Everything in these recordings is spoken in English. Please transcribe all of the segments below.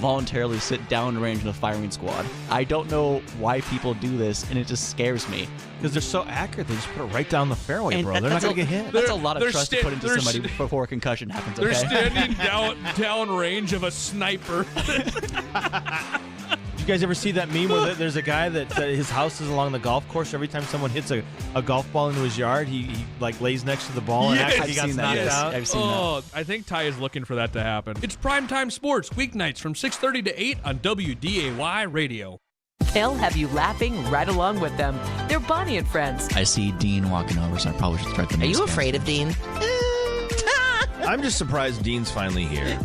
voluntarily sit downrange in a firing squad. I don't know why people do this, and it just scares me. Because they're so accurate, they just put it right down the fairway, And bro. They're not going to get hit. That's a lot of trust to put into somebody before a concussion happens, okay? They're standing down range of a sniper. Did you guys ever see that meme where there's a guy that his house is along the golf course? Every time someone hits a golf ball into his yard, he like lays next to the ball and acts like he got knocked out. I've seen Oh, that. I think Ty is looking for that to happen. It's Primetime Sports, weeknights from 6:30 to 8 on WDAY Radio. They'll have you laughing right along with them. They're Bonnie and Friends. I see Dean walking over, so I probably should start the Are newscast. you afraid of Dean? I'm just surprised Dean's finally here.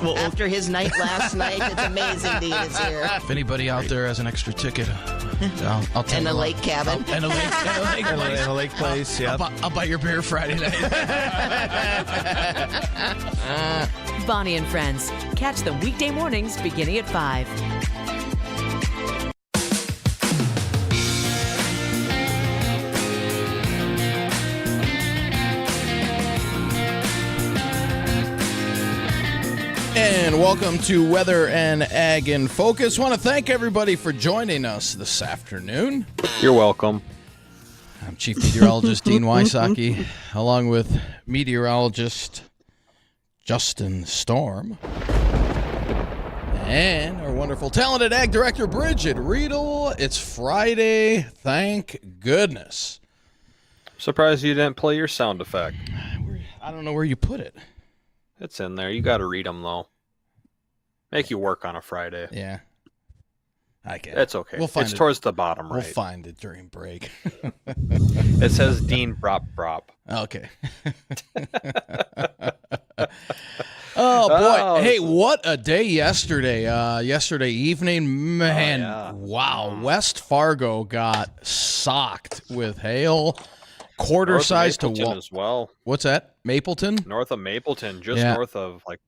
After his night last night, it's amazing Dean is here. If anybody out there has an extra ticket, I'll take And a one. lake cabin. And a lake place. In a lake place, yeah. I'll buy your beer Friday night. Bonnie and Friends. Catch them weekday mornings beginning at 5. And welcome to Weather and Ag in Focus. Want to thank everybody for joining us this afternoon. You're welcome. I'm Chief Meteorologist Dean Wysocki, along with meteorologist Justin Storm, and our wonderful, talented Ag Director Bridgette Readel. It's Friday, thank goodness. Surprised you didn't play your sound effect. I don't know where you put it. It's in there. You got to read them, though. Make you work on a Friday. Yeah. I get it. It's okay. We'll find it's it. towards the bottom right. We'll find it during break. It says Dean Brop Brop. Okay. Oh, boy. Oh, hey, what a day yesterday. Yesterday evening, man. yeah. Wow. West Fargo got socked with hail. Quarter North of size to Mapleton wall. as well. What's that? Mapleton? North of Mapleton, just Yeah. north of like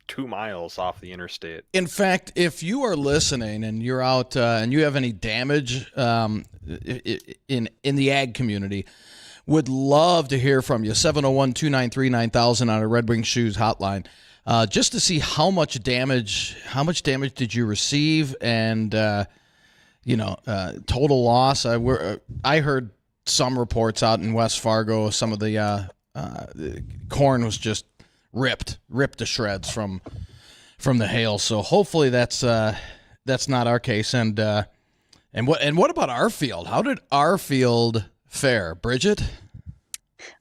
2 miles off the interstate. In fact, if you are listening and you're out and you have any damage in the ag community, would love to hear from you. 701-293-9000 on a Red Wing Shoes hotline, just to see how much damage did you receive, and total loss. I heard some reports out in West Fargo. Some of the corn was just ripped to shreds from the hail. So hopefully that's not our case. And what about our field? How did our field fare, Bridgette?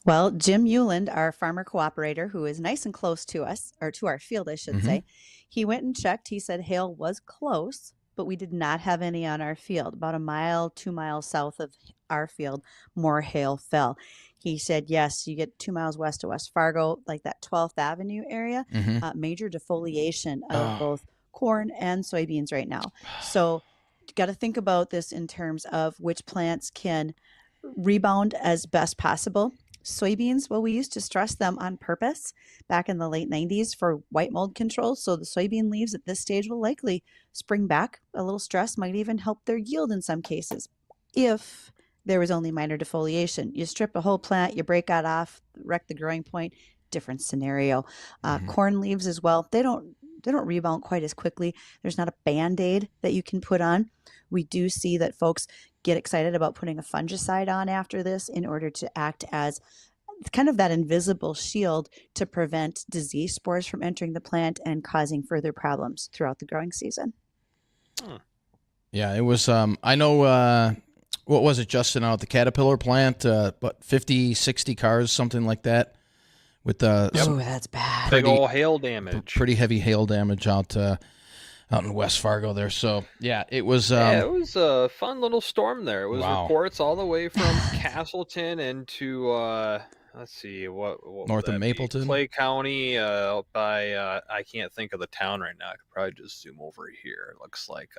Well, Jim Euland, our farmer cooperator, who is nice and close to us, or to our field, I should say, he went and checked. He said hail was close, but we did not have any on our field. About 2 miles south of our field, more hail fell. He said, yes, you get 2 miles west of West Fargo, like that 12th Avenue area, major defoliation of both corn and soybeans right now. So you got to think about this in terms of which plants can rebound as best possible. Soybeans, well, we used to stress them on purpose back in the late 90s for white mold control. So the soybean leaves at this stage will likely spring back. A little stress might even help their yield in some cases if there was only minor defoliation. You strip a whole plant, you break that off, wreck the growing point, different scenario. Corn leaves as well, they don't rebound quite as quickly. There's not a Band-Aid that you can put on. We do see that folks get excited about putting a fungicide on after this in order to act as kind of that invisible shield to prevent disease spores from entering the plant and causing further problems throughout the growing season. Yeah, it was, I know, what was it, Justin, out at the Caterpillar plant, 50, 60 cars, something like that, with some That's bad. Big old hail damage. pretty heavy hail damage out in West Fargo there. So, yeah, it was... Yeah, it was a fun little storm there. It was Wow. reports all the way from Castleton into, let's see, what North would of that be? Mapleton? Clay County, out by, I can't think of the town right now. I could probably just zoom over here. It looks like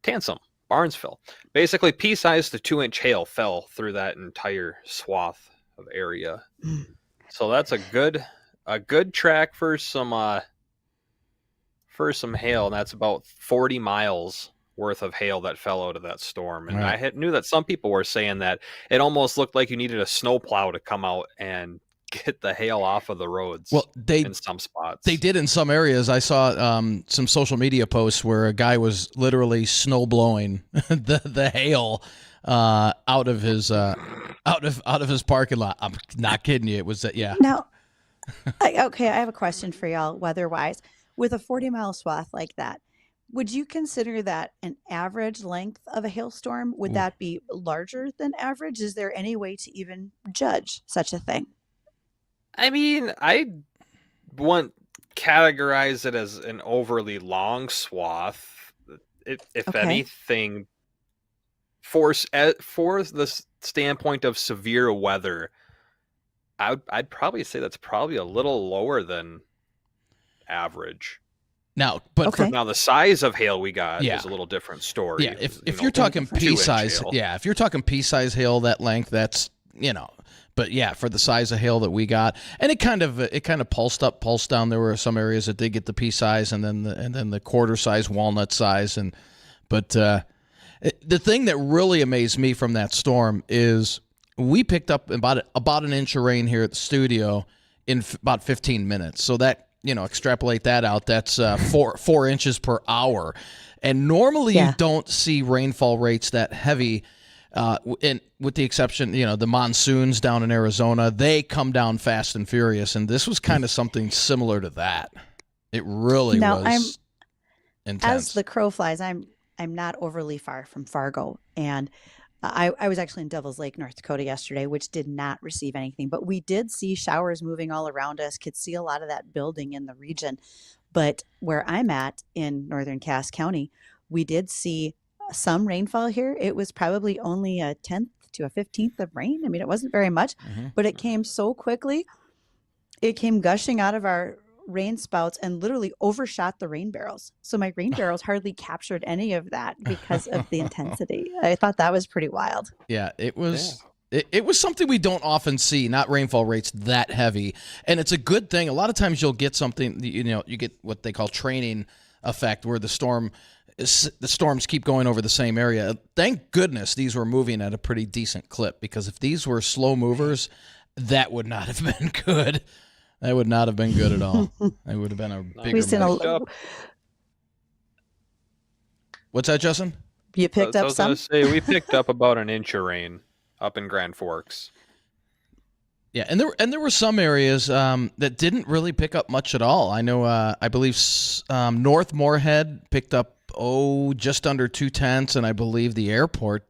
Tansum, Barnesville. Basically, pea-sized to 2-inch hail fell through that entire swath of area. So that's a good track for some hail, and that's about 40 miles worth of hail that fell out of that storm. And Right. I knew that some people were saying that it almost looked like you needed a snowplow to come out and get the hail off of the roads. Well, in some spots they did in some areas. I saw some social media posts where a guy was literally snow blowing the hail out of his parking lot. I'm not kidding you. It was yeah. Now, okay, I have a question for y'all, weather-wise. With a 40-mile swath like that, would you consider that an average length of a hailstorm? Would that be larger than average? Is there any way to even judge such a thing? I mean, I wouldn't categorize it as an overly long swath. If Okay. anything, for the standpoint of severe weather, I'd probably say that's probably a little lower than average. Now, but Okay. Now the size of hail we got Yeah. is a little different story. yeah, if You know, you're talking 2-inch pea size, hail. yeah, if you're talking pea size hail, that length, that's But yeah, for the size of hail that we got, and it kind of pulsed up, pulsed down. There were some areas that did get the pea size, and then the quarter size, walnut size, but the thing that really amazed me from that storm is we picked up about an inch of rain here at the studio in about 15 minutes. So that extrapolate that out, that's 4 inches per hour, and normally you don't see rainfall rates that heavy. And with the exception, the monsoons down in Arizona, they come down fast and furious, and this was kind of something similar to that. It really was intense. As the crow flies, I'm not overly far from Fargo, and I was actually in Devil's Lake, North Dakota yesterday, which did not receive anything, but we did see showers moving all around us, could see a lot of that building in the region. But where I'm at in northern Cass County, we did see some rainfall here. It was probably only a 10th to a 15th of rain. I mean, it wasn't very much, but it came so quickly. It came gushing out of our rain spouts and literally overshot the rain barrels. So my rain barrels hardly captured any of that because of the intensity. I thought that was pretty wild. Yeah, it was. Yeah. It was something we don't often see, not rainfall rates that heavy. And it's a good thing. A lot of times you'll get something, you get what they call training effect, where the storms keep going over the same area. Thank goodness these were moving at a pretty decent clip, because if these were slow movers, that would not have been good. That would not have been good at all. It would have been a bigger mess. What's that, Justin? You picked up I was some? going to say, we picked up about an inch of rain up in Grand Forks. Yeah, and there were some areas that didn't really pick up much at all. I know, I believe North Moorhead picked up just under 0.2, and I believe the airport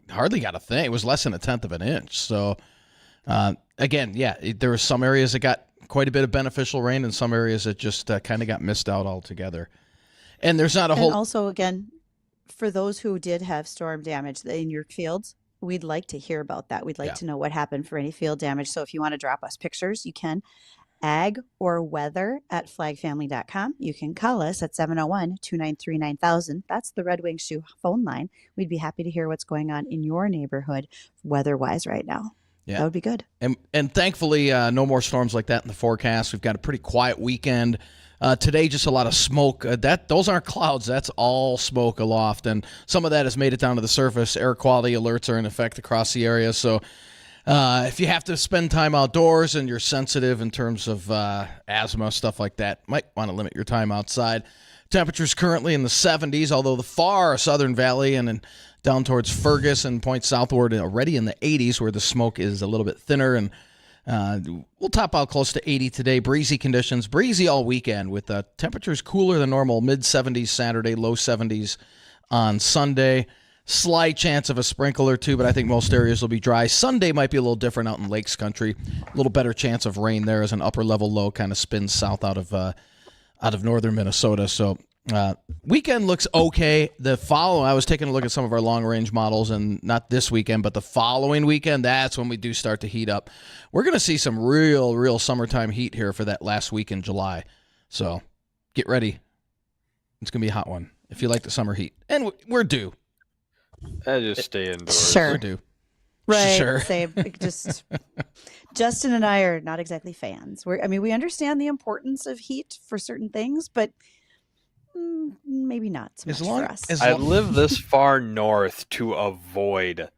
hardly got a thing. It was less than 1/10 of an inch. So again, yeah, there were some areas that got quite a bit of beneficial rain, and some areas that just kind of got missed out altogether. And there's not a whole. And also, again, for those who did have storm damage in your fields, we'd like to hear about that. We'd like to know what happened for any field damage. So if you want to drop us pictures, you can. Ag or weather at flagfamily.com. You can call us at 701-293-9000. That's the Red Wing Shoe phone line. We'd be happy to hear what's going on in your neighborhood weather-wise right now. Yeah. That would be good. And thankfully, no more storms like that in the forecast. We've got a pretty quiet weekend. Today, just a lot of smoke. Those aren't clouds. That's all smoke aloft. And some of that has made it down to the surface. Air quality alerts are in effect across the area. So if you have to spend time outdoors and you're sensitive in terms of asthma, stuff like that, might want to limit your time outside. Temperatures currently in the 70s, although the far southern valley and then down towards Fergus and points southward already in the 80s, where the smoke is a little bit thinner. And we'll top out close to 80 today. Breezy conditions, breezy all weekend, with temperatures cooler than normal, mid-70s Saturday, low 70s on Sunday. Slight chance of a sprinkle or two, but I think most areas will be dry. Sunday might be a little different out in Lakes Country. A little better chance of rain there as an upper-level low kind of spins south out of northern Minnesota. So weekend looks okay. I was taking a look at some of our long-range models, and not this weekend, but the following weekend, that's when we do start to heat up. We're going to see some real summertime heat here for that last week in July. So get ready. It's going to be a hot one if you like the summer heat. And we're due. I just stay indoors. Sure. We're due. Right. Sure. Same. Just Justin and I are not exactly fans. We understand the importance of heat for certain things, but maybe not so much for us. I live this far north to avoid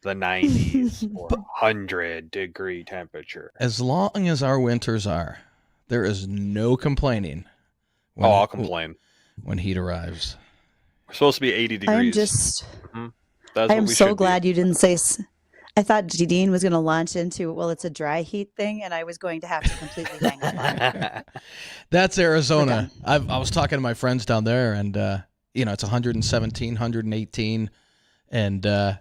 the 90s or 100-degree temperature. As long as our winters are, there is no complaining. I'll complain when heat arrives. We're supposed to be 80 degrees. I am so glad you didn't say. I thought Dean was going to launch into, well, it's a dry heat thing, and I was going to have to completely hang up. That's Arizona. I was talking to my friends down there, and it's 117, 118, and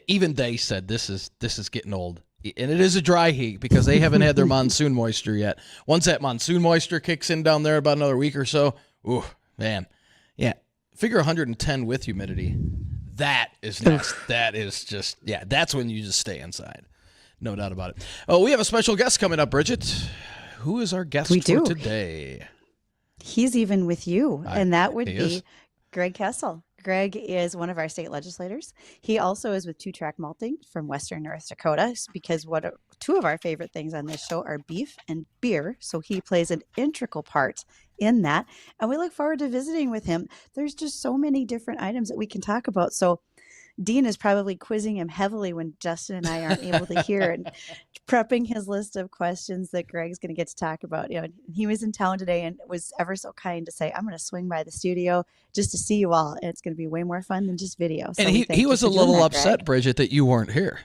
even they said this is getting old. And it is a dry heat because they haven't had their monsoon moisture yet. Once that monsoon moisture kicks in down there about another week or so, ooh, man. Yeah, figure 110 with humidity. That is next. That is just, that's when you just stay inside. No doubt about it. Oh, we have a special guest coming up, Bridgette. Who is our guest for today? He's even with you, and that would be is. Greg Kessel. Greg is one of our state legislators. He also is with Track Malting from Western North Dakota, because two of our favorite things on this show are beef and beer. So he plays an integral part in that. And we look forward to visiting with him. There's just so many different items that we can talk about. So Dean is probably quizzing him heavily when Justin and I aren't able to hear, and prepping his list of questions that Greg's going to get to talk about. He was in town today and was ever so kind to say, I'm going to swing by the studio just to see you all. And it's going to be way more fun than just video. So and he was a little upset, Greg. Bridgette, that you weren't here.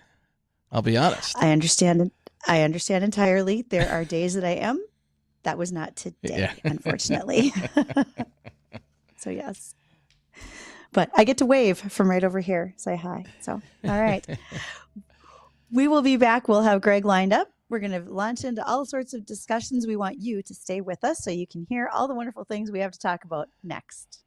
I'll be honest. I understand entirely. There are days that I am. That was not today, unfortunately. So yes. But I get to wave from right over here, say hi. So, all right. We will be back. We'll have Greg lined up. We're going to launch into all sorts of discussions. We want you to stay with us so you can hear all the wonderful things we have to talk about next.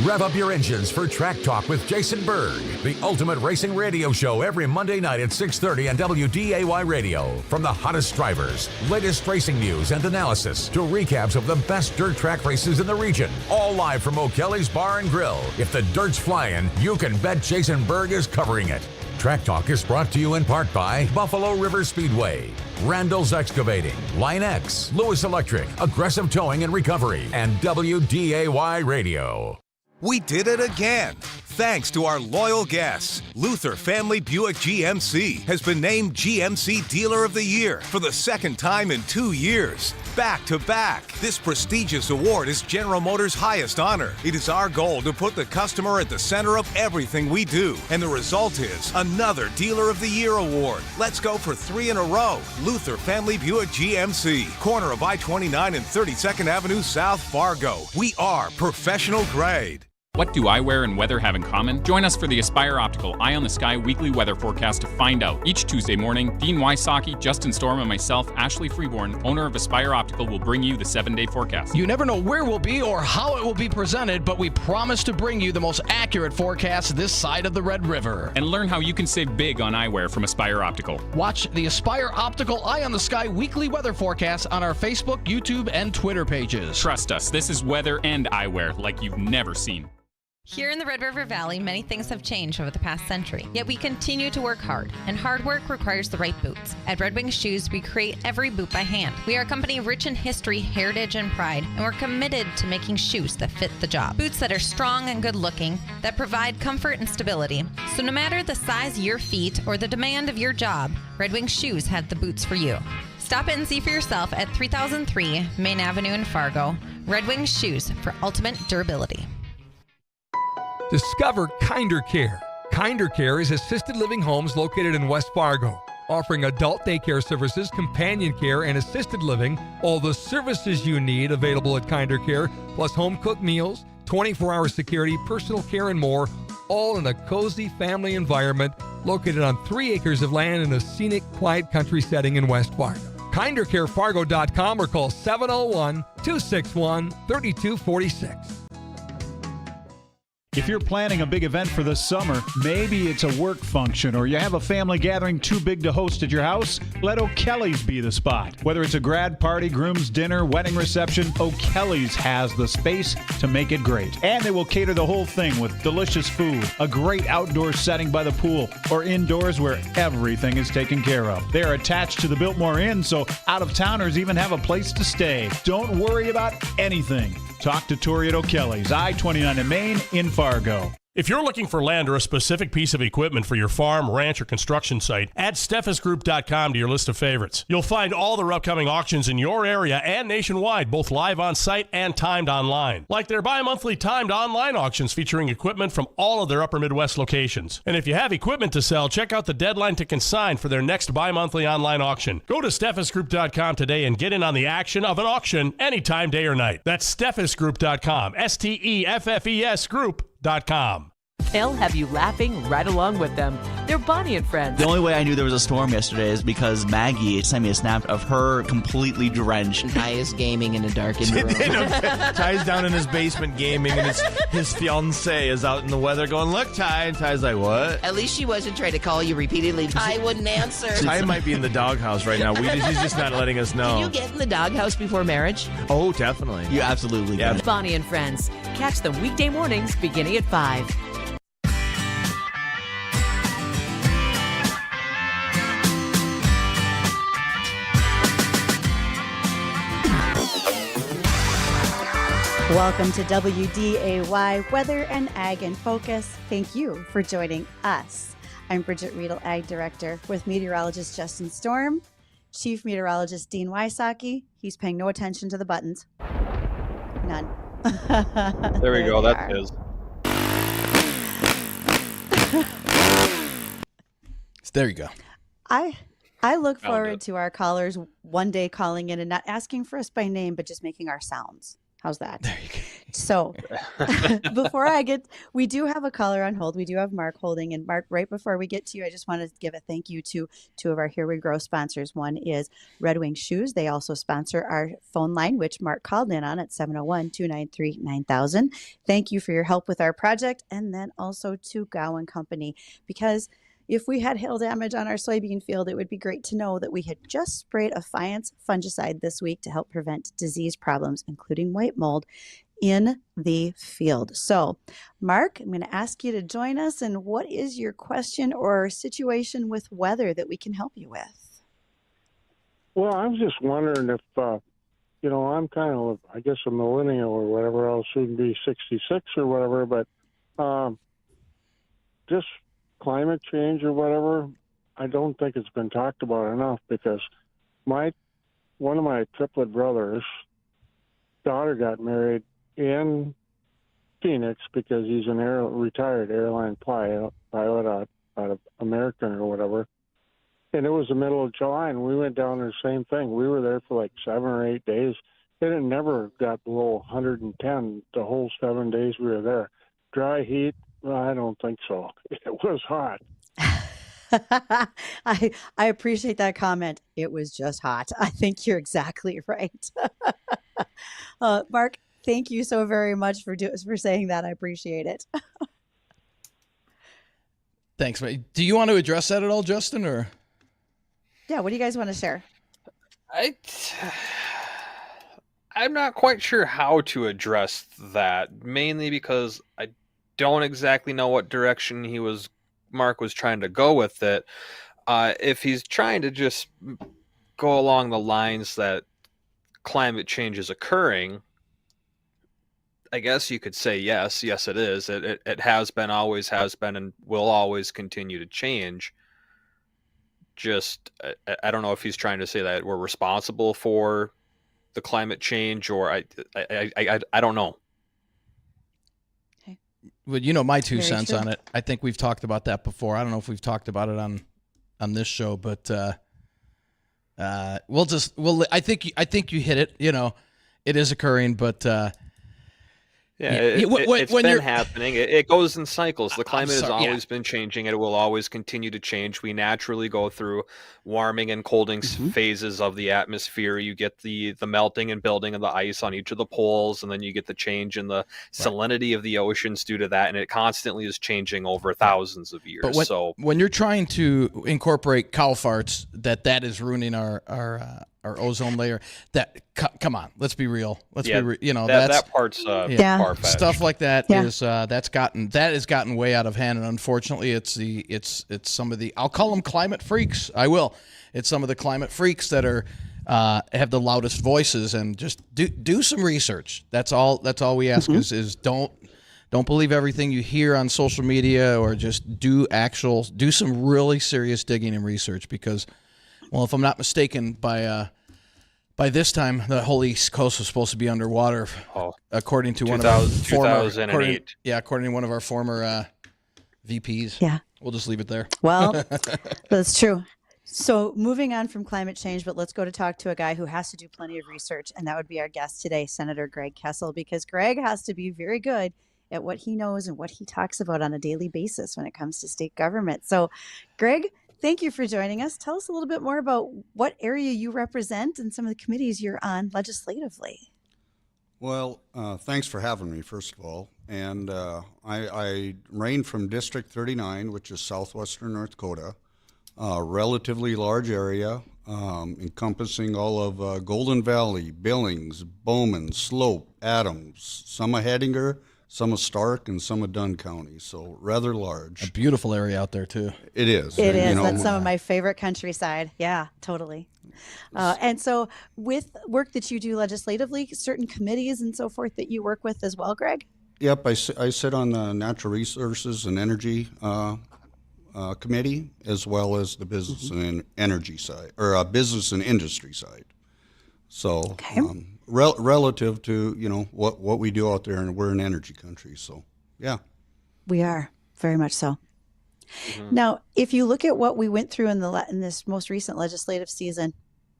Rev up your engines for Track Talk with Jason Berg, the ultimate racing radio show every Monday night at 6:30 on WDAY Radio. From the hottest drivers, latest racing news and analysis, to recaps of the best dirt track races in the region. All live from O'Kelly's Bar and Grill. If the dirt's flying, you can bet Jason Berg is covering it. Track Talk is brought to you in part by Buffalo River Speedway, Randall's Excavating, Line X, Lewis Electric, Aggressive Towing and Recovery, and WDAY Radio. We did it again. Thanks to our loyal guests, Luther Family Buick GMC has been named GMC Dealer of the Year for the second time in 2 years. Back to back. This prestigious award is General Motors' highest honor. It is our goal to put the customer at the center of everything we do. And the result is another Dealer of the Year award. Let's go for 3 in a row. Luther Family Buick GMC, corner of I-29 and 32nd Avenue South, Fargo. We are professional grade. What do eyewear and weather have in common? Join us for the Aspire Optical Eye on the Sky weekly weather forecast to find out. Each Tuesday morning, Dean Wysocki, Justin Storm, and myself, Ashley Freeborn, owner of Aspire Optical, will bring you the 7-day forecast. You never know where we'll be or how it will be presented, but we promise to bring you the most accurate forecast this side of the Red River. And learn how you can save big on eyewear from Aspire Optical. Watch the Aspire Optical Eye on the Sky weekly weather forecast on our Facebook, YouTube, and Twitter pages. Trust us, this is weather and eyewear like you've never seen. Here in the Red River Valley, many things have changed over the past century, yet we continue to work hard, and hard work requires the right boots. At Red Wing Shoes, we create every boot by hand. We are a company rich in history, heritage, and pride, and we're committed to making shoes that fit the job. Boots that are strong and good looking, that provide comfort and stability. So no matter the size of your feet or the demand of your job, Red Wing Shoes had the boots for you. Stop in and see for yourself at 3003 Main Avenue in Fargo. Red Wing Shoes for ultimate durability. Discover Kinder Care. Kinder Care is assisted living homes located in West Fargo, offering adult daycare services, companion care, and assisted living. All the services you need available at Kinder Care, plus home-cooked meals, 24-hour security, personal care, and more, all in a cozy family environment located on 3 acres of land in a scenic, quiet country setting in West Fargo. KinderCareFargo.com or call 701-261-3246. If you're planning a big event for this summer, maybe it's a work function or you have a family gathering too big to host at your house, let O'Kelly's be the spot. Whether it's a grad party, groom's dinner, wedding reception, O'Kelly's has the space to make it great. And they will cater the whole thing with delicious food, a great outdoor setting by the pool, or indoors where everything is taken care of. They're attached to the Biltmore Inn, so out-of-towners even have a place to stay. Don't worry about anything. Talk to Tori at O'Kelly's, I-29 in Maine, in Fargo. If you're looking for land or a specific piece of equipment for your farm, ranch, or construction site, add steffesgroup.com to your list of favorites. You'll find all their upcoming auctions in your area and nationwide, both live on site and timed online. Like their bi-monthly timed online auctions featuring equipment from all of their upper Midwest locations. And if you have equipment to sell, check out the deadline to consign for their next bi-monthly online auction. Go to steffesgroup.com today and get in on the action of an auction anytime, day or night. That's steffesgroup.com, STEFFES group.com. They'll have you laughing right along with them. They're Bonnie and Friends. The only way I knew there was a storm yesterday is because Maggie sent me a snap of her completely drenched. Ty is gaming in a darkened room. Ty's down in his basement gaming, and his fiance is out in the weather going, "Look, Ty." And Ty's like, "What?" At least she wasn't trying to call you repeatedly. Ty wouldn't answer. Ty might be in the doghouse right now. He's just not letting us know. Can you get in the doghouse before marriage? Oh, definitely. You absolutely can. Bonnie and Friends. Catch them weekday mornings beginning at 5. Welcome to WDAY Weather and Ag in Focus. Thank you for joining us. I'm Bridgette, Readel Ag Director, with meteorologist Justin Storm, Chief Meteorologist Dean Wysocki. He's paying no attention to the buttons. None. There we go. That's his. There you go. I look forward to our callers one day calling in and not asking for us by name, but just making our sounds. How's that? There you go. So before we do have a caller on hold. We do have Mark holding. And Mark, right before we get to you, I just want to give a thank you to two of our Here We Grow sponsors. One is Red Wing Shoes. They also sponsor our phone line, which Mark called in on at 701-293-9000. Thank you for your help with our project. And then also to Gowan Company, because if we had hail damage on our soybean field, it would be great to know that we had just sprayed a Fiance fungicide this week to help prevent disease problems, including white mold, in the field. So, Mark, I'm going to ask you to join us. And what is your question or situation with weather that we can help you with? Well, I was just wondering if, I'm kind of, I guess, a millennial or whatever. I'll soon be 66 or whatever, but just climate change or whatever, I don't think it's been talked about enough, because one of my triplet brothers' daughter got married in Phoenix because he's an retired airline pilot out of American or whatever. And it was the middle of July, and we went down there, same thing. We were there for like 7 or 8 days, and it never got below 110 the whole 7 days we were there. Dry heat, well, I don't think so. It was hot. I appreciate that comment. It was just hot. I think you're exactly right. Mark, thank you so very much for saying that. I appreciate it. Thanks, mate. Do you want to address that at all, Justin, or? Yeah, what do you guys want to share? I'm not quite sure how to address that, mainly because I don't exactly know what direction Mark was trying to go with it. If he's trying to just go along the lines that climate change is occurring, I guess you could say yes it is. It has been, always has been, and will always continue to change. Just I don't know if he's trying to say that we're responsible for the climate change, or I don't know. Well, my 2 cents on it. I think we've talked about that before. I don't know if we've talked about it on this show, but I think you hit it. It is occurring, but it's been happening. It goes in cycles. The climate has always been changing. It will always continue to change. We naturally go through warming and cooling phases of the atmosphere. You get the melting and building of the ice on each of the poles, and then you get the change in the salinity of the oceans due to that, and it constantly is changing over thousands of years. But when you're trying to incorporate cow farts, that is ruining our ozone layer. Come on, let's be real. That part's far-fetched. Stuff like that is has gotten way out of hand, and unfortunately, it's some of the, I'll call them climate freaks. I will. It's some of the climate freaks that are have the loudest voices, and just do some research. That's all we ask is don't Don't believe everything you hear on social media, or just do some really serious digging and research, because, well, if I'm not mistaken, by this time the whole East Coast was supposed to be underwater, according to one of our former 2008. according to one of our former VPs. Yeah. We'll just leave it there. Well, that's true. So moving on from climate change, but let's go to talk to a guy who has to do plenty of research, and that would be our guest today, Senator Greg Kessel, because Greg has to be very good at what he knows and what he talks about on a daily basis when it comes to state government. So, Greg, thank you for joining us. Tell us a little bit more about what area you represent and some of the committees you're on legislatively. Well, thanks for having me, first of all. And I reign from District 39, which is southwestern North Dakota, a relatively large area encompassing all of Golden Valley, Billings, Bowman, Slope, Adams, some of Hettinger, some of Stark, and some of Dunn County, so rather large. A beautiful area out there, too. It is. It is. That's some of my favorite countryside. Yeah, totally. And so with work that you do legislatively, certain committees and so forth that you work with as well, Greg? Yep, I sit on the Natural Resources and Energy Committee, as well as the Business and Energy side, or Business and Industry side. So relative to, what we do out there, and we're an energy country, so yeah. We are, very much so. Now, if you look at what we went through in this most recent legislative season,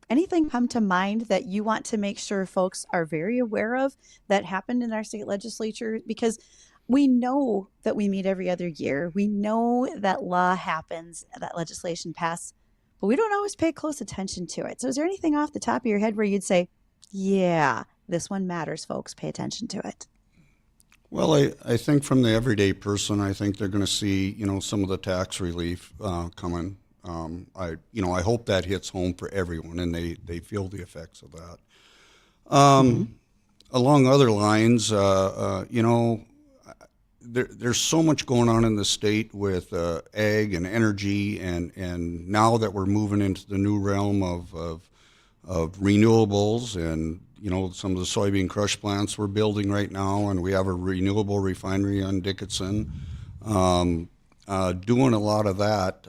anything come to mind that you want to make sure folks are very aware of that happened in our state legislature? Because we know that we meet every other year. We know that law happens, that legislation passes, but we don't always pay close attention to it. So is there anything off the top of your head where you'd say, yeah, this one matters, folks, pay attention to it? Well, I think from the everyday person, I think they're going to see, some of the tax relief coming. I hope that hits home for everyone, and they feel the effects of that. Along other lines, there's so much going on in the state with ag and energy, and now that we're moving into the new realm of renewables, and some of the soybean crush plants we're building right now, and we have a renewable refinery on Dickinson. Doing a lot of that,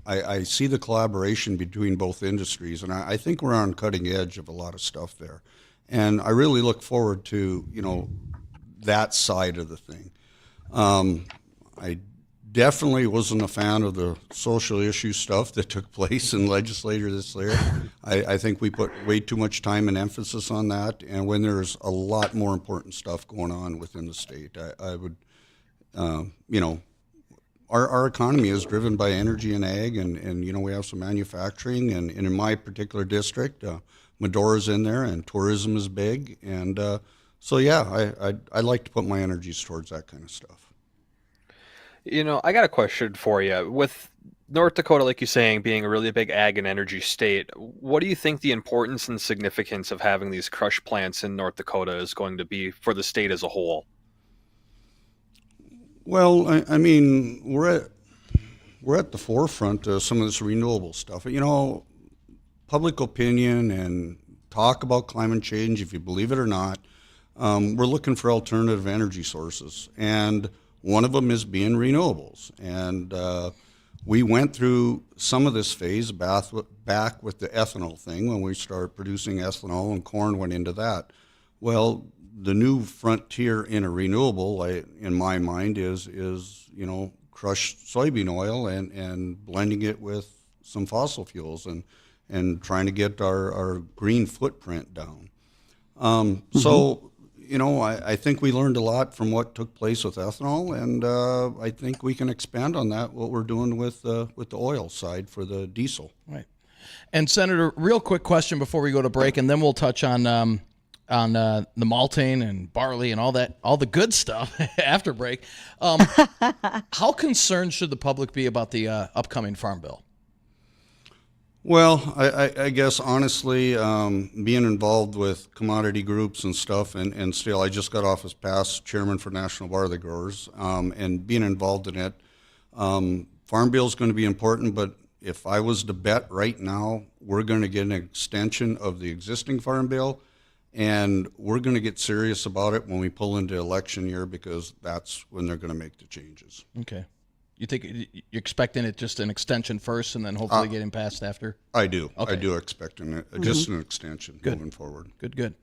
I see the collaboration between both industries, and I think we're on cutting edge of a lot of stuff there. And I really look forward to, that side of the thing. I definitely wasn't a fan of the social issue stuff that took place in legislature this year. I think we put way too much time and emphasis on that, and when there's a lot more important stuff going on within the state, I would, our economy is driven by energy and ag, and we have some manufacturing, and in my particular district, Medora's in there, and tourism is big, and so yeah, I like to put my energies towards that kind of stuff. I got a question for you. With North Dakota, like you're saying, being a really big ag and energy state, what do you think the importance and significance of having these crush plants in North Dakota is going to be for the state as a whole? Well, I mean, we're at the forefront of some of this renewable stuff. Public opinion and talk about climate change, if you believe it or not, we're looking for alternative energy sources, and one of them is being renewables. And we went through some of this phase back with the ethanol thing, when we started producing ethanol, and corn went into that. Well, the new frontier in a renewable, in my mind, is crushed soybean oil and blending it with some fossil fuels and trying to get our green footprint down. So, I think we learned a lot from what took place with ethanol, and I think we can expand on that, what we're doing with the oil side for the diesel. Right. And Senator, real quick question before we go to break, and then we'll touch on the malting and barley and all the good stuff after break. How concerned should the public be about the upcoming Farm Bill? Well, I guess honestly, being involved with commodity groups and stuff, and still, I just got off as past chairman for National Barley Growers, and being involved in it, Farm Bill is going to be important, but if I was to bet right now, we're going to get an extension of the existing Farm Bill, And we're going to get serious about it when we pull into election year, because that's when they're going to make the changes. Okay. You think you're expecting it just an extension first and then hopefully getting passed after? I do. Okay. I do expect just an extension moving forward. Good.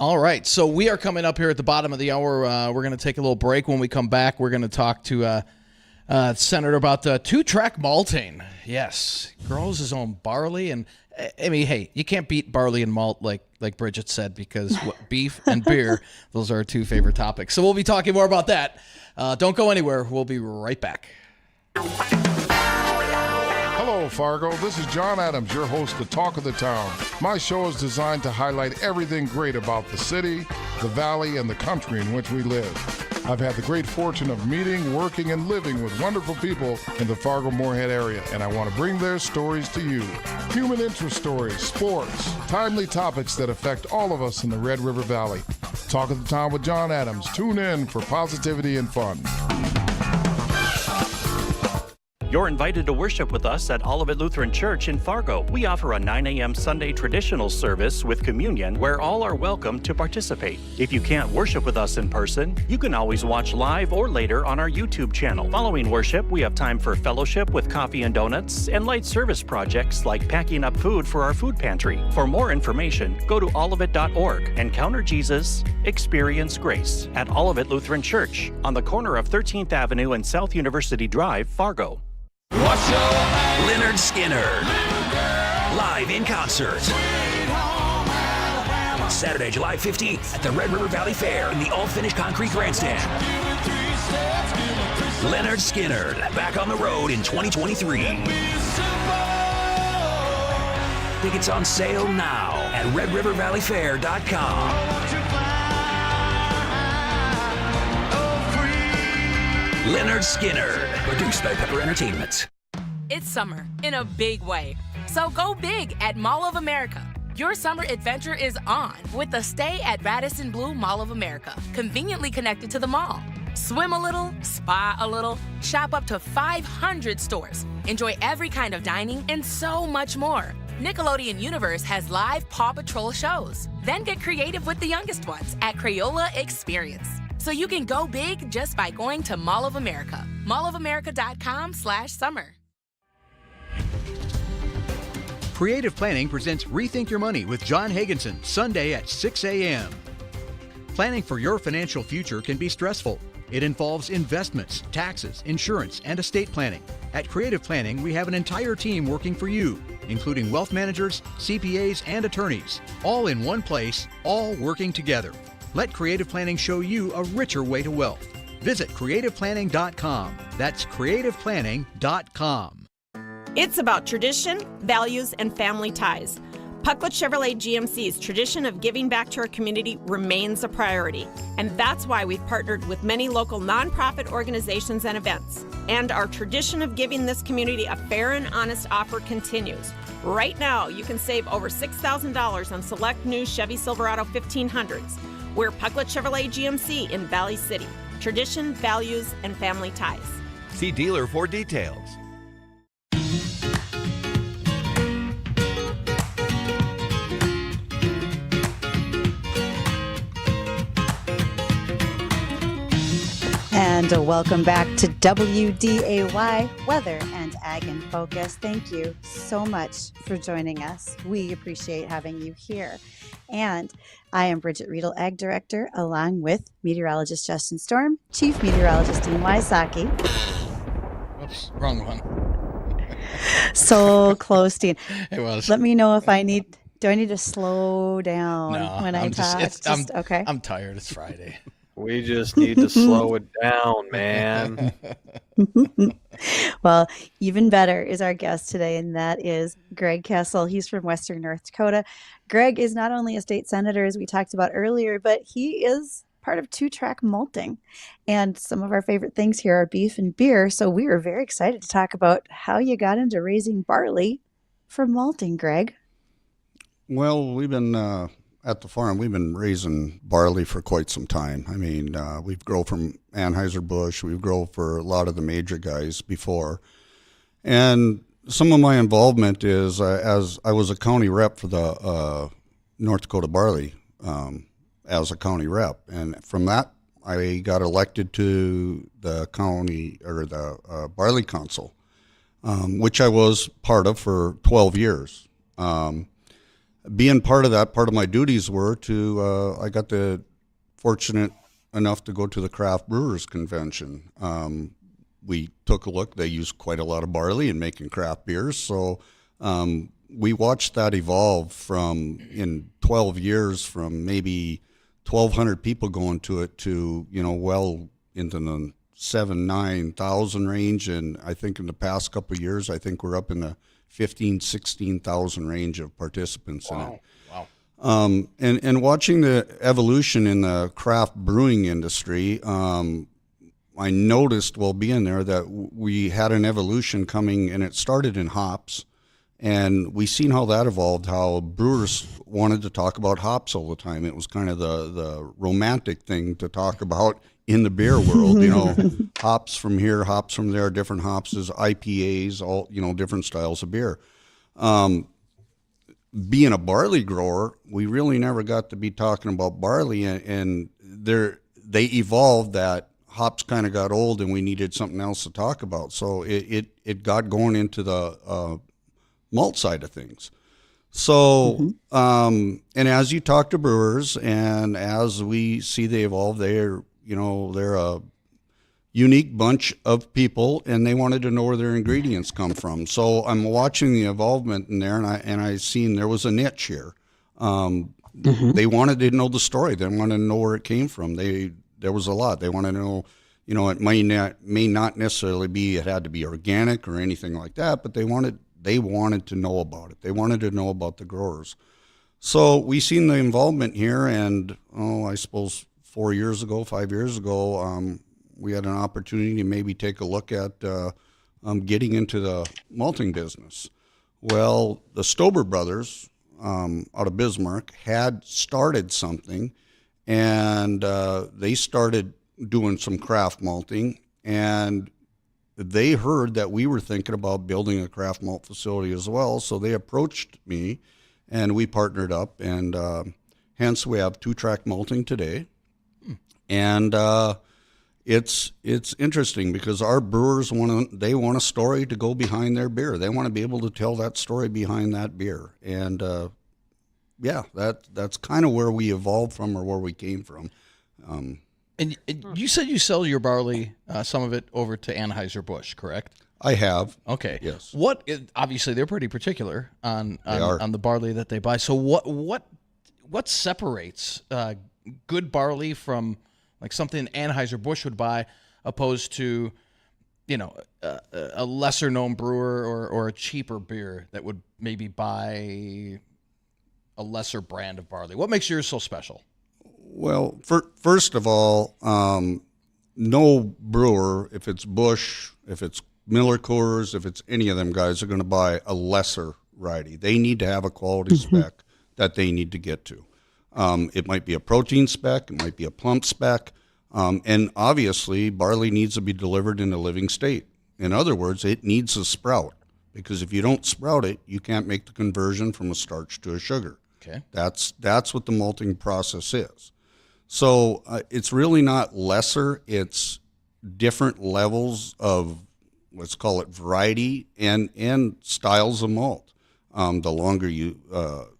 All right. So we are coming up here at the bottom of the hour. We're going to take a little break. When we come back, we're going to talk to Senator about 2-track malting. Yes. Grows his own barley. And I mean, hey, you can't beat barley and malt like Bridgette said, because beef and beer, those are our 2 favorite topics. So we'll be talking more about that. Don't go anywhere. We'll be right back. Hello, Fargo. This is John Adams, your host of Talk of the Town. My show is designed to highlight everything great about the city, the valley, and the country in which we live. I've had the great fortune of meeting, working, and living with wonderful people in the Fargo-Moorhead area, and I want to bring their stories to you. Human interest stories, sports, timely topics that affect all of us in the Red River Valley. Talk of the Town with John Adams. Tune in for positivity and fun. You're invited to worship with us at Olivet Lutheran Church in Fargo. We offer a 9 a.m. Sunday traditional service with communion where all are welcome to participate. If you can't worship with us in person, you can always watch live or later on our YouTube channel. Following worship, we have time for fellowship with coffee and donuts and light service projects like packing up food for our food pantry. For more information, go to olivet.org. Encounter Jesus, experience grace at Olivet Lutheran Church on the corner of 13th Avenue and South University Drive, Fargo. Leonard Skinner, live in concert. Saturday, July 15th at the Red River Valley Fair in the all-finished concrete grandstand. Leonard Skinner, back on the road in 2023. Tickets on sale now at redrivervalleyfair.com. Leonard Skinner, produced by Pepper Entertainment. It's summer in a big way, so go big at Mall of America. Your summer adventure is on with the Stay at Radisson Blu Mall of America, conveniently connected to the mall. Swim a little, spa a little, shop up to 500 stores, enjoy every kind of dining, and so much more. Nickelodeon Universe has live Paw Patrol shows. Then get creative with the youngest ones at Crayola Experience. So you can go big just by going to Mall of America. mallofamerica.com/summer. Creative Planning presents Rethink Your Money with John Hagenson, Sunday at 6 a.m. Planning for your financial future can be stressful. It involves investments, taxes, insurance, and estate planning. At Creative Planning, we have an entire team working for you, including wealth managers, CPAs, and attorneys, all in one place, all working together. Let Creative Planning show you a richer way to wealth. Visit creativeplanning.com. That's creativeplanning.com. It's about tradition, values, and family ties. Pucklet Chevrolet GMC's tradition of giving back to our community remains a priority, and that's why we've partnered with many local nonprofit organizations and events. And our tradition of giving this community a fair and honest offer continues. Right now, you can save over $6,000 on select new Chevy Silverado 1500s. We're Pucklet Chevrolet GMC in Valley City. Tradition, values, and family ties. See dealer for details. And welcome back to WDAY Weather and Ag in Focus. Thank you so much for joining us. We appreciate having you here. And I am Bridgette Readel, Ag Director, along with Meteorologist Justin Storm, Chief Meteorologist Dean Wysocki. Oops, wrong one. So close, Dean. It was. Let me know if I need to slow down when I talk. Okay. I'm tired. It's Friday. We just need to slow it down, man. Well, even better is our guest today, and that is Greg Kessel. He's from Western North Dakota. Greg is not only a state senator, as we talked about earlier, but he is part of 2-track malting. And some of our favorite things here are beef and beer. So we were very excited to talk about how you got into raising barley for malting, Greg. Well, we've been at the farm, we've been raising barley for quite some time. I mean, we've grown from Anheuser-Busch, we've grown for a lot of the major guys before. And some of my involvement is, as I was a county rep for the North Dakota barley as a county rep, and from that I got elected to the county or the barley council, which I was part of for 12 years. Being part of that, part of my duties were to I got the fortunate enough to go to the Craft Brewers Convention. We took a look. They use quite a lot of barley in making craft beers, so we watched that evolve from, in 12 years, from maybe 1,200 people going to it to, well into the 7,000-9,000 range. And I think in the past couple of years, I think we're up in the 15,000-16,000 range of participants in it. Wow. And watching the evolution in the craft brewing industry, I noticed while being there that we had an evolution coming, and it started in hops. And we seen how that evolved, how brewers wanted to talk about hops all the time. It was kind of the romantic thing to talk about in the beer world, hops from here, hops from there, different hops, IPAs, all, different styles of beer. Being a barley grower, we really never got to be talking about barley, and they evolved that hops kind of got old and we needed something else to talk about. So it got going into the malt side of things. So, and as you talk to brewers and as we see they evolve, they're a unique bunch of people, and they wanted to know where their ingredients come from. So I'm watching the involvement in there, and I seen there was a niche here. They wanted to know the story. They wanted to know where it came from. There was a lot. They wanted to know, it may not necessarily be, it had to be organic or anything like that, but they wanted to know about it. They wanted to know about the growers. So we seen the involvement here, and I suppose 5 years ago, we had an opportunity to maybe take a look at getting into the malting business. Well, the Stober brothers out of Bismarck had started something, and they started doing some craft malting, and they heard that we were thinking about building a craft malt facility as well, so they approached me, and we partnered up, and hence we have 2 Track Malting today. And it's interesting because our brewers want a story to go behind their beer. They want to be able to tell that story behind that beer, and that's kind of where we evolved from, or where we came from. And you said you sell your barley, some of it, over to Anheuser-Busch, correct? I have. Okay. Yes. Obviously, they're pretty particular on the barley that they buy. So what separates good barley from like something Anheuser-Busch would buy, opposed to a lesser known brewer or a cheaper beer that would maybe buy a lesser brand of barley? What makes yours so special? Well, first of all, no brewer, if it's Busch, if it's Miller Coors, if it's any of them guys, are going to buy a lesser variety. They need to have a quality spec that they need to get to. It might be a protein spec, it might be a plump spec, and obviously barley needs to be delivered in a living state. In other words, it needs to sprout, because if you don't sprout it, you can't make the conversion from a starch to a sugar. Okay. That's what the malting process is. So it's really not lesser, it's different levels of, let's call it, variety and styles of malt. The longer you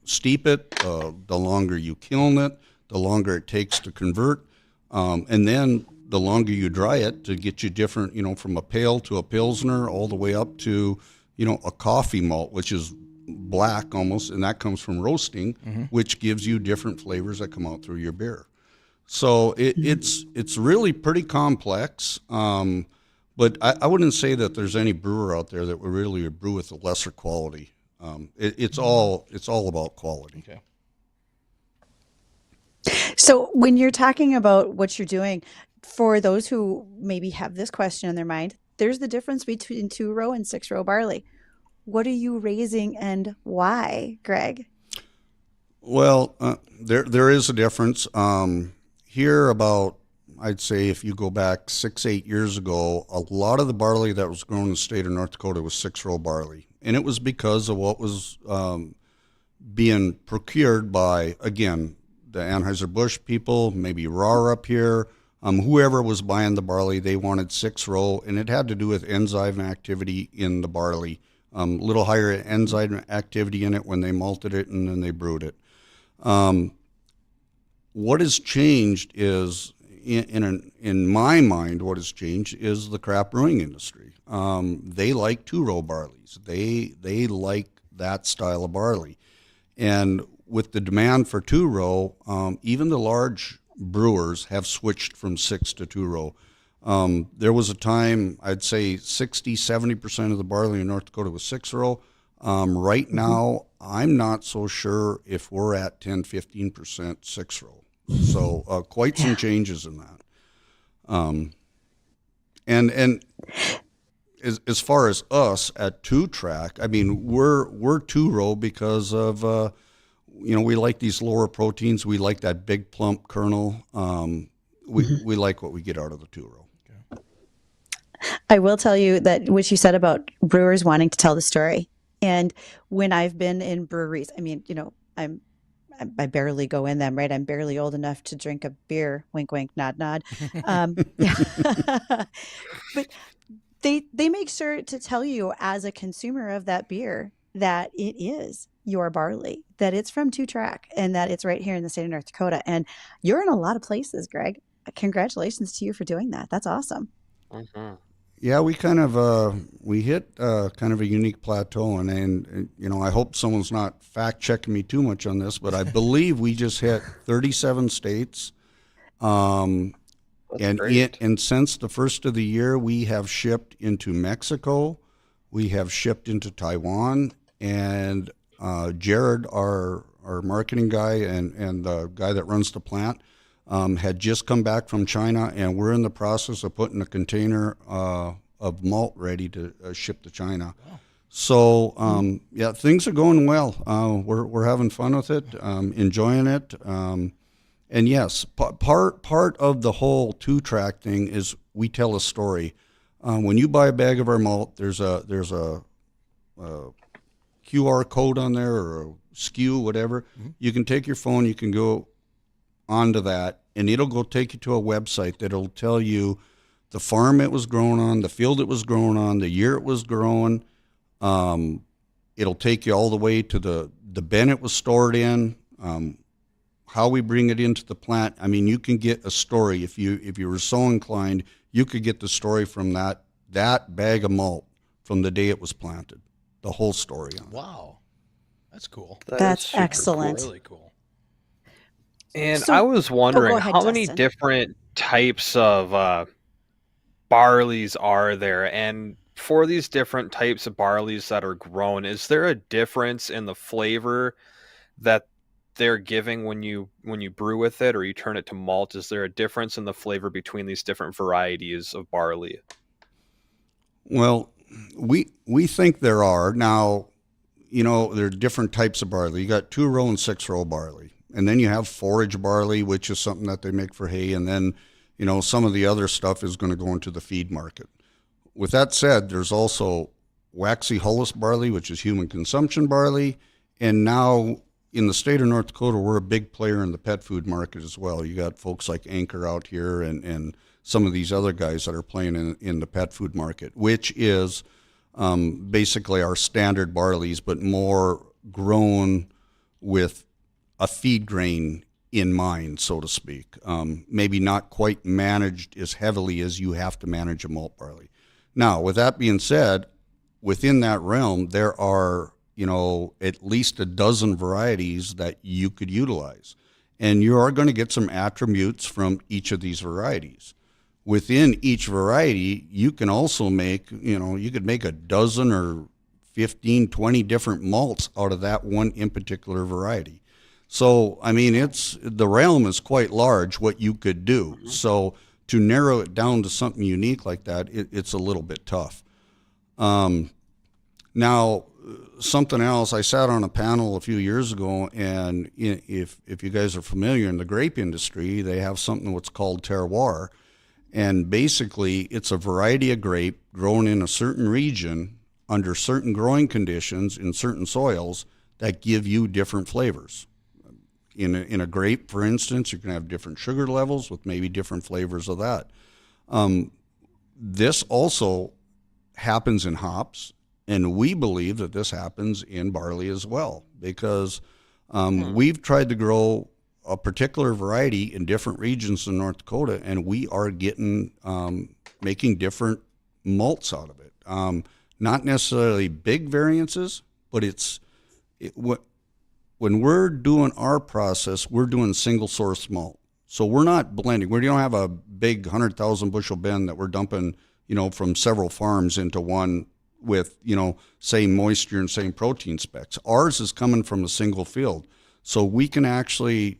steep it, the longer you kiln it, the longer it takes to convert, and then the longer you dry it to get you different, from a pale to a pilsner, all the way up to, a coffee malt, which is black almost, and that comes from roasting, which gives you different flavors that come out through your beer. So it's really pretty complex, but I wouldn't say that there's any brewer out there that would really brew with a lesser quality. It's all about quality. Okay. So when you're talking about what you're doing, for those who maybe have this question in their mind, there's the difference between 2-row and 6-row barley. What are you raising and why, Greg? Well, there is a difference. Here about, I'd say if you go back 6-8 years ago, a lot of the barley that was grown in the state of North Dakota was 6-row barley. And it was because of what was being procured by, again, the Anheuser-Busch people, maybe Rahr up here, whoever was buying the barley, they wanted 6-row, and it had to do with enzyme activity in the barley. A little higher enzyme activity in it when they malted it and then they brewed it. What has changed is, in my mind, what has changed is the craft brewing industry. They like 2-row barleys. They like that style of barley. And with the demand for 2-row, even the large brewers have switched from 6 to 2-row. There was a time, I'd say 60-70% of the barley in North Dakota was 6-row. Right now, I'm not so sure if we're at 10-15% 6-row. So quite some changes in that. And as far as us at 2-track, I mean, we're 2-row because of we like these lower proteins. We like that big plump kernel. We like what we get out of the 2-row. I will tell you that what you said about brewers wanting to tell the story. And when I've been in breweries, I mean, I barely go in them, right? I'm barely old enough to drink a beer. Wink, wink, nod, nod. But they make sure to tell you as a consumer of that beer that it is your barley, that it's from 2-track, and that it's right here in the state of North Dakota. And you're in a lot of places, Greg. Congratulations to you for doing that. That's awesome. Mm-hmm. Yeah, we kind of we hit kind of a unique plateau, and I hope someone's not fact checking me too much on this, but I believe we just hit 37 states, and since the first of the year, we have shipped into Mexico, we have shipped into Taiwan, and Jared, our marketing guy, and the guy that runs the plant, had just come back from China, and we're in the process of putting a container of malt ready to ship to China. Wow. So, yeah, things are going well. We're having fun with it, enjoying it. And yes, part of the whole 2-track thing is we tell a story. When you buy a bag of our malt, there's a QR code on there, or a SKU, whatever. Mm-hmm. You can take your phone, you can go onto that, and it'll go take you to a website that'll tell you the farm it was grown on, the field it was grown on, the year it was grown. It'll take you all the way to the bin it was stored in, how we bring it into the plant. I mean, you can get a story. If you were so inclined, you could get the story from that bag of malt from the day it was planted, the whole story on it. Wow, that's cool. That's excellent. Cool. Really cool. And so, I was wondering, ahead, how many Justin. different types of barleys are there? And for these different types of barleys that are grown, is there a difference in the flavor that they're giving when you brew with it, or you turn it to malt? Is there a difference in the flavor between these different varieties of barley? Well, we think there are. Now, there are different types of barley. You got 2-row and 6-row barley. And then you have forage barley, which is something that they make for hay. And then, some of the other stuff is going to go into the feed market. With that said, there's also waxy hullus barley, which is human consumption barley. And now in the state of North Dakota, we're a big player in the pet food market as well. You got folks like Anchor out here and some of these other guys that are playing in the pet food market, which is basically our standard barleys, but more grown with a feed grain in mind, so to speak. Maybe not quite managed as heavily as you have to manage a malt barley. Now, with that being said, within that realm, there are, at least a dozen varieties that you could utilize. And you are going to get some attributes from each of these varieties. Within each variety, you can also make, you could make a dozen or 15, 20 different malts out of that one in particular variety. So, I mean, the realm is quite large, what you could do. So to narrow it down to something unique like that, it's a little bit tough. Now, something else, I sat on a panel a few years ago, and if you guys are familiar in the grape industry, they have something what's called terroir. And basically, it's a variety of grape grown in a certain region under certain growing conditions in certain soils that give you different flavors. In a grape, for instance, you can have different sugar levels with maybe different flavors of that. This also happens in hops, and we believe that this happens in barley as well, because we've tried to grow a particular variety in different regions in North Dakota, and we are getting making different malts out of it. Not necessarily big variances, but when we're doing our process, we're doing single source malt. So we're not blending. We don't have a big 100,000 bushel bin that we're dumping, from several farms into one with, same moisture and same protein specs. Ours is coming from a single field. So we can actually,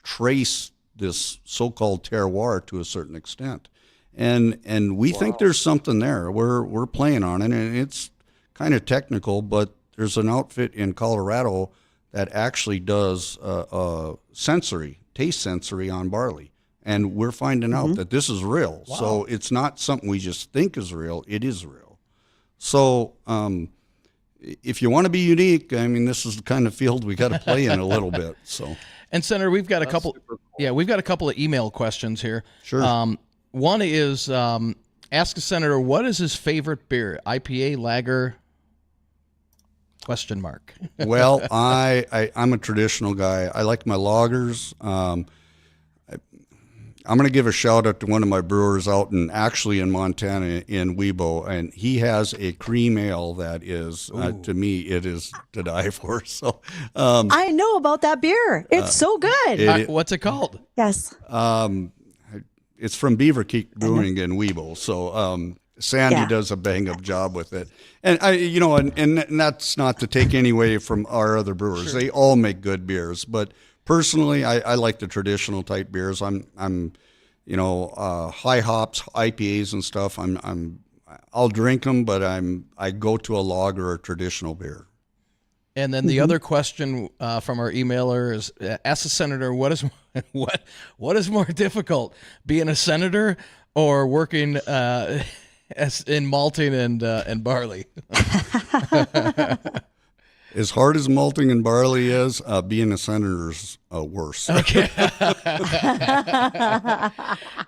trace this so-called terroir to a certain extent. And we think there's something there. We're playing on it, and it's kind of technical, but there's an outfit in Colorado that actually does taste sensory on barley. And we're finding out that this is real. Wow. So it's not something we just think is real. It is real. So if you want to be unique, this is the kind of field we got to play in a little bit. So. And Senator, we've got a couple. Yeah, we've got a couple of email questions here. Sure. One is ask a senator what is his favorite beer, IPA, lager? ? Well, I'm a traditional guy. I like my lagers. I'm going to give a shout out to one of my brewers out in Montana in Webo, and he has a cream ale that is, to me, it is to die for. So I know about that beer. It's so good. What's it called? Yes. It's from Beaver Creek Brewing in Webo. So Sandy does a bang-up job with it. And and that's not to take any away from our other brewers. Sure. They all make good beers, but personally, I like the traditional type beers. I'm high hops, IPAs and stuff. I'll drink them, but I go to a lager or traditional beer. And then the other question from our emailer is: ask the senator what is more difficult, being a senator or working in malting and barley? As hard as malting and barley is, being a senator is worse. Okay.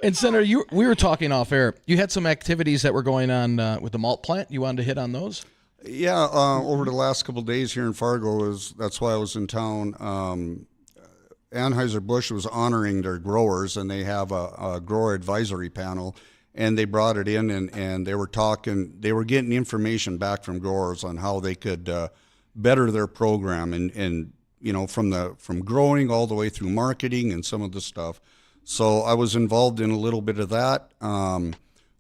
And Senator, we were talking off air. You had some activities that were going on with the malt plant. You wanted to hit on those? Yeah, over the last couple of days here in Fargo, that's why I was in town. Anheuser-Busch was honoring their growers, and they have a grower advisory panel. And they brought it in, and they were getting information back from growers on how they could better their program and from growing all the way through marketing and some of the stuff. So I was involved in a little bit of that.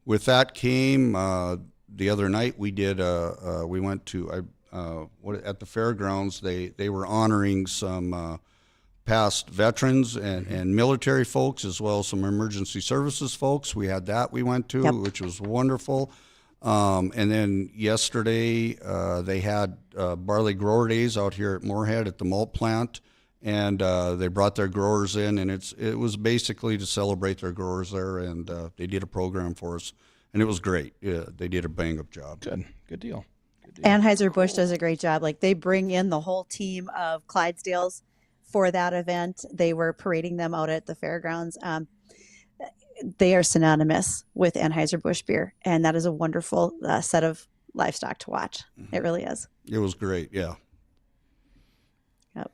With that came the other night we went to at the fairgrounds. They were honoring some past veterans and military folks, as well as some emergency services folks. We had that we went to, which was wonderful. And then yesterday they had barley grower days out here at Moorhead at the malt plant, and they brought their growers in, and it was basically to celebrate their growers there, and they did a program for us, and it was great. Yeah, they did a bang-up job. Good deal. Anheuser-Busch does a great job. Like, they bring in the whole team of Clydesdales for that event. They were parading them out at the fairgrounds. They are synonymous with Anheuser-Busch beer, and that is a wonderful set of livestock to watch. Mm-hmm. It really is. It was great, yeah. Yep.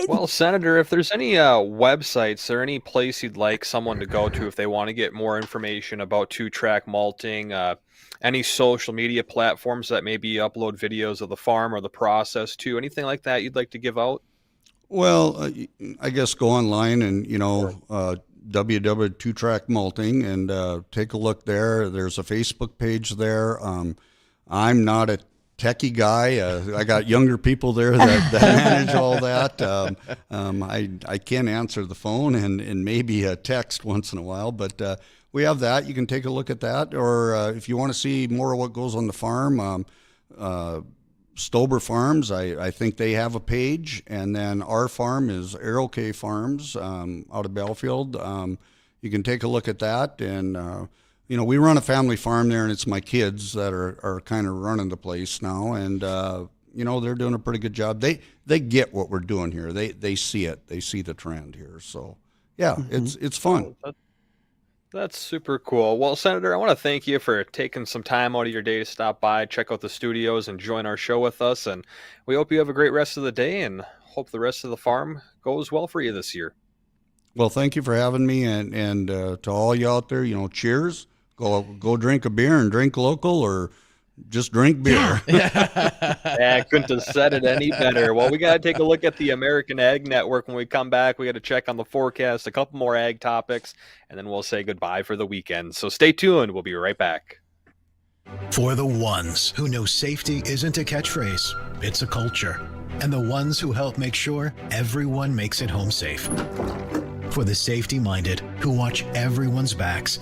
Well, Senator, if there's any websites or any place you'd like someone to go to if they want to get more information about Track Malting, any social media platforms that maybe upload videos of the farm or the process to, anything like that you'd like to give out? Well, I guess go online and, www.Track Malting and take a look there. There's a Facebook page there. I'm not a techie guy. I got younger people there that manage all that. I can answer the phone and maybe a text once in a while, but we have that. You can take a look at that. Or if you want to see more of what goes on the farm, Stober Farms, I think they have a page, and then our farm is Arrow K Farms out of Belfield. You can take a look at that, and we run a family farm there, and it's my kids that are kind of running the place now, and they're doing a pretty good job. They get what we're doing here. They see it. They see the trend here. So, yeah, it's fun. That's super cool. Well, Senator, I want to thank you for taking some time out of your day to stop by, check out the studios, and join our show with us. And we hope you have a great rest of the day and hope the rest of the farm goes well for you this year. Well, thank you for having me. And to all you out there, cheers. Go drink a beer and drink local, or just drink beer. Yeah, couldn't have said it any better. Well, we got to take a look at the American Ag Network when we come back. We got to check on the forecast, a couple more ag topics, and then we'll say goodbye for the weekend. So stay tuned. We'll be right back. For the ones who know safety isn't a catchphrase, it's a culture. And the ones who help make sure everyone makes it home safe. For the safety-minded who watch everyone's backs,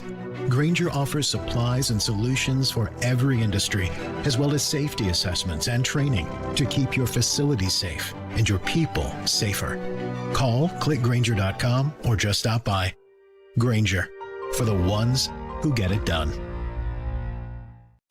Grainger offers supplies and solutions for every industry, as well as safety assessments and training to keep your facilities safe and your people safer. Call, click Grainger.com, or just stop by. Grainger, for the ones who get it done.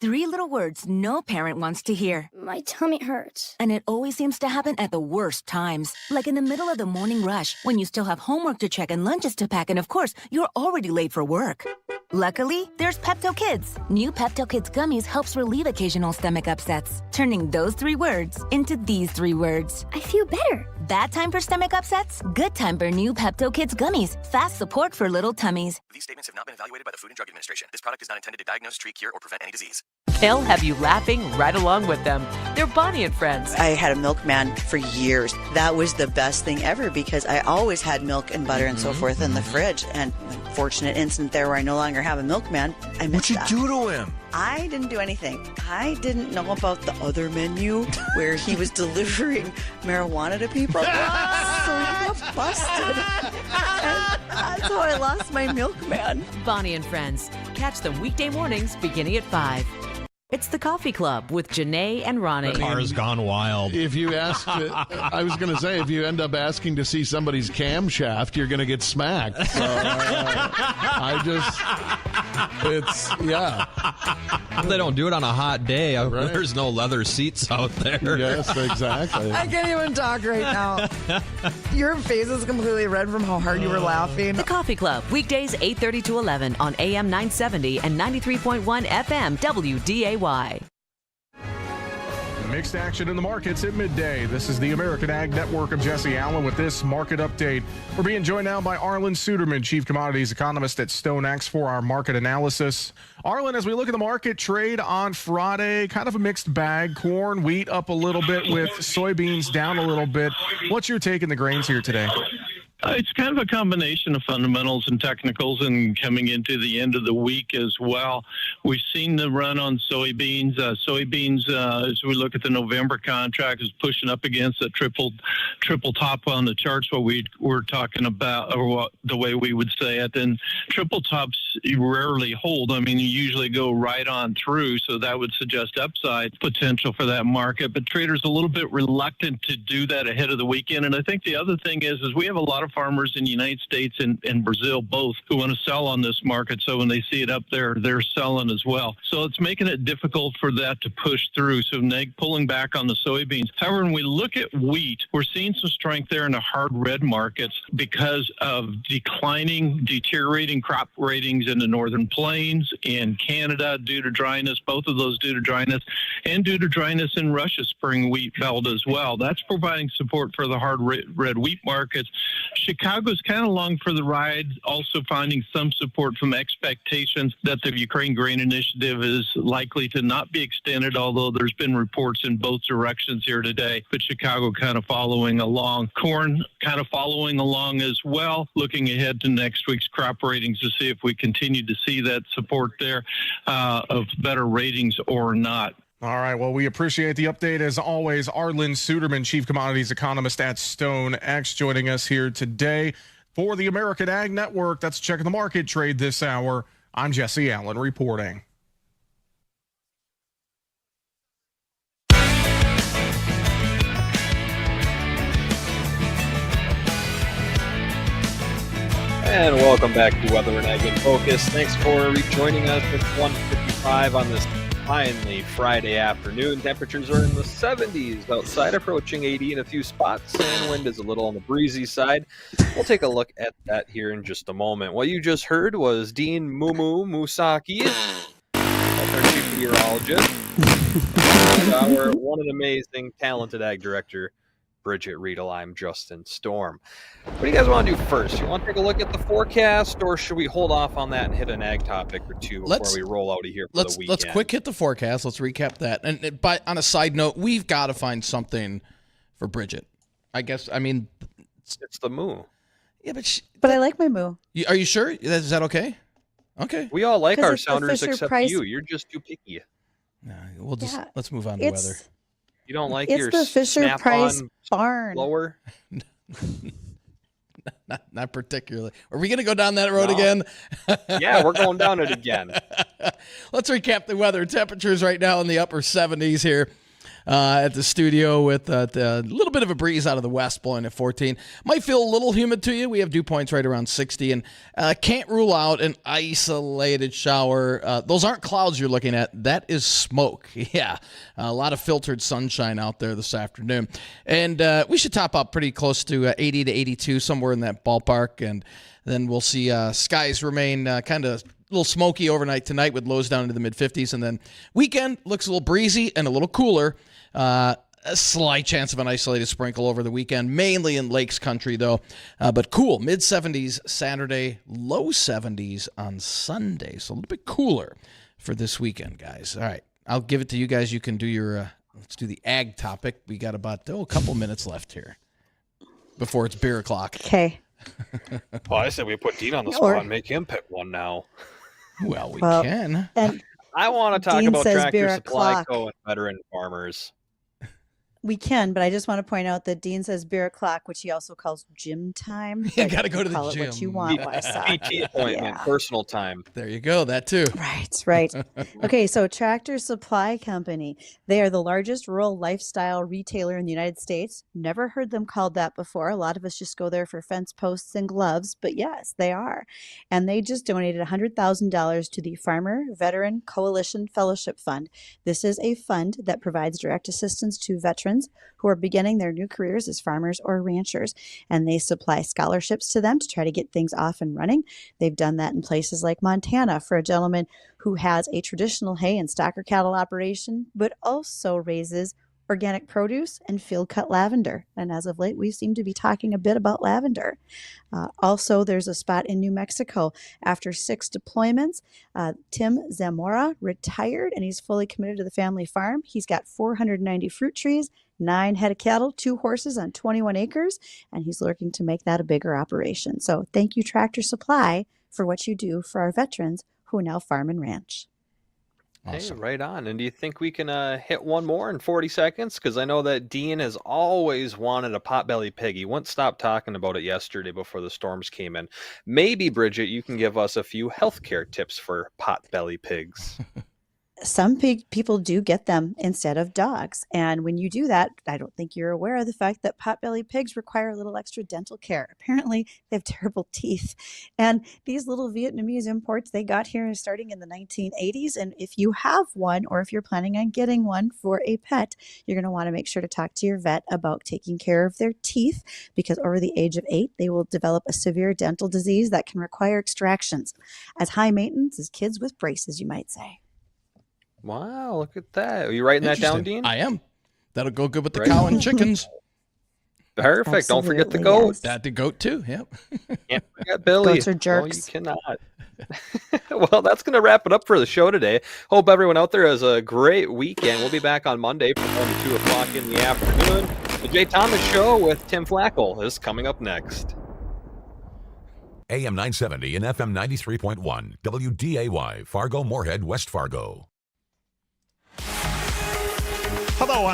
3 little words no parent wants to hear. My tummy hurts. And it always seems to happen at the worst times. Like in the middle of the morning rush, when you still have homework to check and lunches to pack, and of course, you're already late for work. Luckily, there's Pepto Kids. New Pepto Kids gummies helps relieve occasional stomach upsets, turning those 3 words into these 3 words. I feel better. Bad time for stomach upsets? Good time for new Pepto Kids gummies. Fast support for little tummies. These statements have not been evaluated by the Food and Drug Administration. This product is not intended to diagnose, treat, cure, or prevent any disease. They'll have you laughing right along with them. They're Bonnie and Friends. I had a milkman for years. That was the best thing ever because I always had milk and butter and so forth in the fridge. And fortunate instant there where I no longer have a milkman, I missed that. What'd you do to him? I didn't do anything. I didn't know about the other menu where he was delivering marijuana to people. So he got busted. And that's how I lost my milkman. Bonnie and Friends. Catch them weekday mornings beginning at 5. It's the Coffee Club with Janae and Ronnie. The car has gone wild. If you ask, I was going to say, if you end up asking to see somebody's camshaft, you're going to get smacked. So, They don't do it on a hot day. Right. There's no leather seats out there. Yes, exactly. I can't even talk right now. Your face is completely red from how hard you were laughing. The Coffee Club, weekdays 8:30 to 11 on AM 970 and 93.1 FM WDAY. Mixed action in the markets at midday. This is the American Ag Network. I'm Jesse Allen with this market update. We're being joined now by Arlen Suderman, Chief Commodities Economist at StoneX, for our market analysis. Arlen, as we look at the market trade on Friday, kind of a mixed bag. Corn, wheat up a little bit with soybeans down a little bit. What's your take in the grains here today? It's kind of a combination of fundamentals and technicals, and coming into the end of the week as well. We've seen the run on soybeans. As we look at the November contract, is pushing up against a triple top on the charts, what we're talking about, or what the way we would say it. And triple tops rarely hold. I mean, you usually go right on through, so that would suggest upside potential for that market. But traders a little bit reluctant to do that ahead of the weekend. And I think the other thing is we have a lot of farmers in the United States and Brazil both who want to sell on this market. So when they see it up there, they're selling as well. So it's making it difficult for that to push through. So pulling back on the soybeans. However, when we look at wheat, we're seeing some strength there in the hard red markets because of deteriorating crop ratings in the northern plains in Canada due to dryness, both of those due to dryness, and due to dryness in Russia's spring wheat belt as well. That's providing support for the hard red wheat markets. Chicago's kind of along for the ride, also finding some support from expectations that the Ukraine grain initiative is likely to not be extended, although there's been reports in both directions here today. But Chicago kind of following along. Corn kind of following along as well, looking ahead to next week's crop ratings to see if we continue to see that support there of better ratings or not. All right. Well, we appreciate the update as always. Arlen Suderman, Chief Commodities Economist at StoneX, joining us here today for the American Ag Network. That's Checking the Market Trade this hour. I'm Jesse Allen reporting. And welcome back to Weather and Ag in Focus. Thanks for rejoining us. It's 1:55 on this finally Friday afternoon. Temperatures are in the 70s outside, approaching 80 in a few spots, and wind is a little on the breezy side. We'll take a look at that here in just a moment. What you just heard was Dean Wysocki, that's our chief meteorologist, and our one and amazing, talented ag director, Bridgette Readel. I'm Justin Storm. What do you guys want to do first? You want to take a look at the forecast, or should we hold off on that and hit an ag topic or two before we roll out of here for the weekend? Let's quick hit the forecast. Let's recap that. And on a side note, we've got to find something for Bridgette. It's the moo. Yeah, but I like my moo. Are you sure? Is that okay? Okay. We all like our sounders except you. You're just too picky. Let's move on to weather. You don't like it's your the Fisher-Price barn. Blower? Not particularly. Are we going to go down that road again? Yeah, we're going down it again. Let's recap the weather. Temperatures right now in the upper 70s here at the studio with a little bit of a breeze out of the west blowing at 14. Might feel a little humid to you. We have dew points right around 60, and can't rule out an isolated shower. Those aren't clouds you're looking at. That is smoke. Yeah, a lot of filtered sunshine out there this afternoon. And we should top up pretty close to 80 to 82, somewhere in that ballpark. And then we'll see skies remain kind of a little smoky overnight tonight with lows down into the mid-50s. And then weekend looks a little breezy and a little cooler. A slight chance of an isolated sprinkle over the weekend, mainly in Lakes Country, though. But cool, mid-70s Saturday, low 70s on Sunday. So a little bit cooler for this weekend, guys. All right, I'll give it to you guys. You can do your, let's do the ag topic. We got about a couple minutes left here before it's beer o'clock. Okay. Well, I said we put Dean on the spot and make him pick one now. Well, we can. And I want to talk Dean about says Tractor beer Supply o'clock. Co. and veteran farmers. We can, but I just want to point out that Dean says beer o'clock, which he also calls gym time. You got to go to the call gym. It what you want, Wysocki. PT appointment, personal time. There you go. That too. Right. Okay, so Tractor Supply Company. They are the largest rural lifestyle retailer in the United States. Never heard them called that before. A lot of us just go there for fence posts and gloves, but yes, they are. And they just donated $100,000 to the Farmer Veteran Coalition Fellowship Fund. This is a fund that provides direct assistance to veterans who are beginning their new careers as farmers or ranchers, and they supply scholarships to them to try to get things off and running. They've done that in places like Montana for a gentleman who has a traditional hay and stocker cattle operation, but also raises organic produce and field cut lavender. And as of late, we seem to be talking a bit about lavender. Also, there's a spot in New Mexico. After 6 deployments, Tim Zamora retired, and he's fully committed to the family farm. He's got 490 fruit trees, 9 head of cattle, 2 horses on 21 acres, and he's looking to make that a bigger operation. So thank you, Tractor Supply, for what you do for our veterans who now farm and ranch. Awesome. Hey, right on. And do you think we can hit one more in 40 seconds? Because I know that Dean has always wanted a potbelly pig. He wouldn't stop talking about it yesterday before the storms came in. Maybe, Bridgette, you can give us a few healthcare tips for potbelly pigs. Some people do get them instead of dogs. And when you do that, I don't think you're aware of the fact that potbelly pigs require a little extra dental care. Apparently, they have terrible teeth. And these little Vietnamese imports, they got here starting in the 1980s. And if you have one, or if you're planning on getting one for a pet, you're going to want to make sure to talk to your vet about taking care of their teeth, because over the age of 8, they will develop a severe dental disease that can require extractions. As high maintenance as kids with braces, you might say. Wow, look at that. Are you writing that down, Dean? I am. That'll go good with the cow and chickens. Perfect. Absolutely, don't forget the goat. yes. That the goat too. Yep. Can't forget Billy. Goats are jerks. No, you cannot. Well, that's going to wrap it up for the show today. Hope everyone out there has a great weekend. We'll be back on Monday from 1 to 2 o'clock in the afternoon. The Jay Thomas Show with Tim Flackel is coming up next. AM 970 and FM 93.1, WDAY, Fargo, Moorhead, West Fargo.